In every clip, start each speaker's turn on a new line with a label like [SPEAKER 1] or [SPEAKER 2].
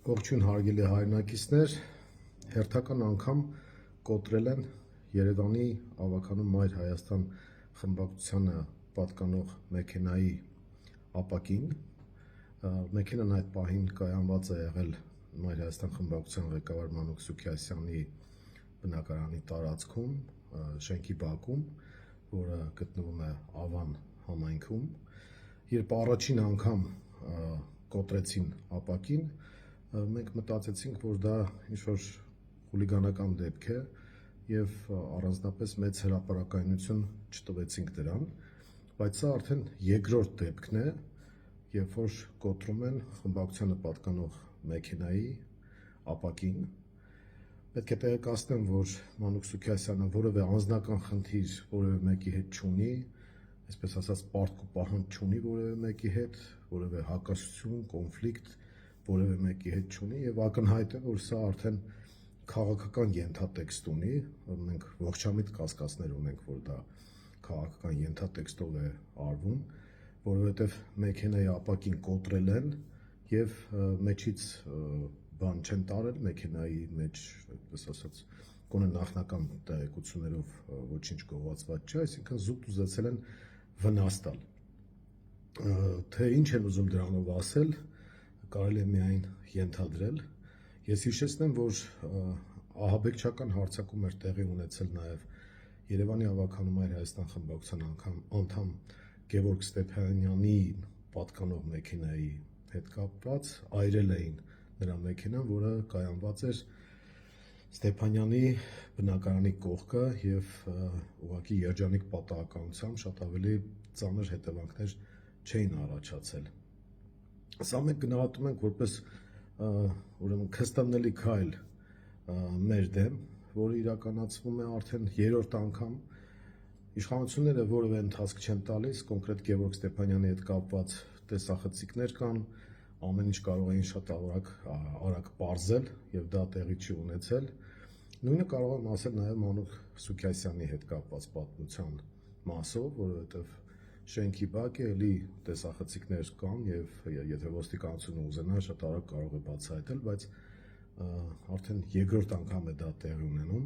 [SPEAKER 1] Ողջույն հարգելի հայրենակիցներ, հերթական անգամ կոտրել են Երևանի ավականու Մայր Հայաստան խմբակցությանը պատկանող մեքենայի ապակին։ Մեքենան այդ պահին կայանված է եղել Մայր Հայաստան խմբակցության ղեկավար Մանուկ Սուքիասյանի բնակարանի տարածքում, շենքի բակում, որը գտնվում է Ավան համայնքում։ Երբ առաջին անգամ կոտրեցին ապակին, մենք մտածեցինք, որ դա ինչ-որ խուլիգանական դեպք է և առանձնապես մեծ հրապարակայնություն չտվեցինք դրան, բայց սա արդեն երկրորդ դեպքն է, երբ որ կոտրում են խմբակցությանը պատկանող մեքենայի ապակին։ Պետք է տեղեկացնեմ, որ Մանուկ Սուքիասյանը որևէ անձնական խնդիր որևէ մեկի հետ չունի, այսպես ասած պարտք ու պահանջ չունի որևէ մեկի հետ, որևէ հակասություն, կոնֆլիկտ որևէ մեկի հետ չունի և ակնհայտ է, որ սա արդեն քաղաքական ենթատեքստ ունի, մենք ողջամիտ կասկածներ ունենք, որ դա քաղաքական ենթատեքստով է արվում, որովհետև մեքենայի ապակին կոտրել են և մեջից բան չեն տարել, մեքենայի մեջ, այսպես ասած, գոնե նախնական տեղեկություններով ոչինչ գողացված չէ, այսինքն զուտ ուզեցել են վնաս տալ։ Թե ինչ են ուզում դրանով ասել, կարելի է միայն ենթադրել։ Ես հիշեցնեմ, որ ահաբեկչական հարձակում էր տեղի ունեցել նաև Երևանի ավականու Մայր Հայաստան խմբակցության անդամ Գևորգ Ստեփանյանի պատկանող մեքենայի հետ կապված, այրել էին նրա մեքենան, որը կայանված էր Ստեփանյանի բնակարանի կողքը և ուղղակի երջանիկ պատահականությամբ շատ ավելի ծանր հետևանքներ չէին առաջացել։ Սա մենք գնահատում ենք որպես քստանելի քայլ մեր դեմ, որը իրականացվում է արդեն երրորդ անգամ։ Իշխանությունները որևէ ընթացք չեն տալիս, կոնկրետ Գևորգ Ստեփանյանի հետ կապված տեսախցիկներ կան, ամեն ինչ կարող էին շատ արագ պարզել և դա տեղի չի ունեցել։ Նույնը կարող եմ ասել նաև Մանուկ Սուքիասյանի հետ կապված պատմության մասով, որովհետև շենքի բակ է, էլի տեսախցիկներ կան և եթե ոստիկանությունը ուզենա, շատ արագ կարող է բացահայտել, բայց արդեն երկրորդ անգամ է դա տեղի ունենում։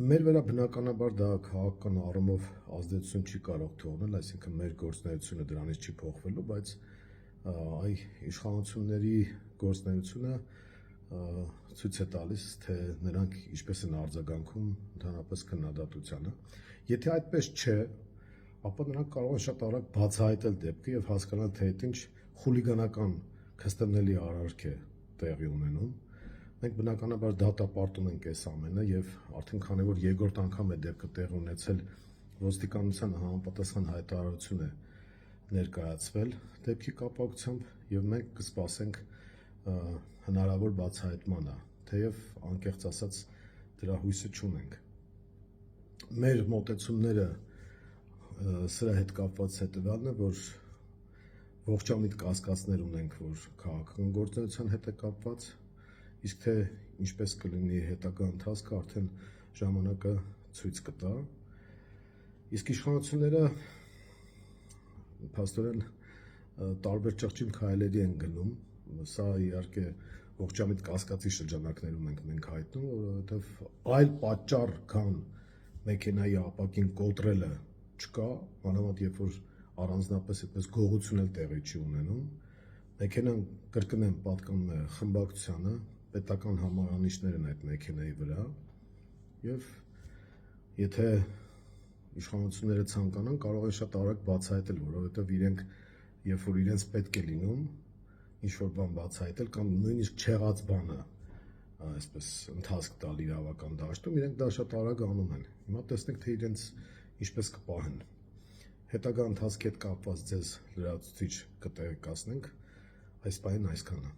[SPEAKER 1] Մեր վրա բնականաբար դա քաղաքական առումով ազդեցություն չի կարող թողնել, այսինքն մեր գործունեությունը դրանից չի փոխվելու, բայց այ իշխանությունների գործունեությունը ցույց է տալիս, թե նրանք ինչպես են արձագանքում ընդհանրապես քննադատությանը։ Եթե այդպես չէ, ապա նրանք կարող են շատ արագ բացահայտել դեպքը և հասկանալ, թե այդ ինչ խուլիգանական քստանելի արարք է տեղի ունենում։ Մենք բնականաբար դատապարտում ենք այս ամենը և արդեն քանի որ երկրորդ անգամ է դեպքը տեղի ունեցել, ոստիկանությանը համապատասխան հայտարարություն է ներկայացվել դեպքի կապակցությամբ և մենք կսպասենք հնարավոր բացահայտմանը, թեև անկեղծ ասած դրա հույսը չունենք։ Մեր մոտեցումները սրա հետ կապված հետևյալն է, որ ողջամիտ կասկածներ ունենք, որ քաղաքական գործունեության հետ է կապված, իսկ թե ինչպես կլինի հետագա ընթացքը արդեն ժամանակը ցույց կտա։ Իսկ իշխանությունները փաստորեն տարբեր ճղճին քայլերի են գնում, սա իհարկե ողջամիտ կասկածի շրջանակներում ենք մենք հայտնում, որովհետև այլ պատճառ, քան մեքենայի ապակին կոտրելը չկա, մանավանդ երբ որ առանձնապես այդպես գողություն էլ տեղի չի ունենում։ Մեքենան, կրկնեմ, պատկանում է խմբակցությանը, պետական համարանիշներ են այդ մեքենայի վրա և եթե իշխանությունները ցանկանան, կարող են շատ արագ բացահայտել, որովհետև իրենք, երբ որ իրենց պետք է լինում ինչ-որ բան բացահայտել կամ նույնիսկ չեղած բանը այսպես ընթացք տալ իրավական դաշտում, իրենք դա շատ արագ անում են։ Հիմա տեսնենք, թե իրենց ինչպես կպահեն։ Հետագա ընթացքի հետ կապված ձեզ լրացուցիչ կտեղեկացնենք, այս պահին այսքանը։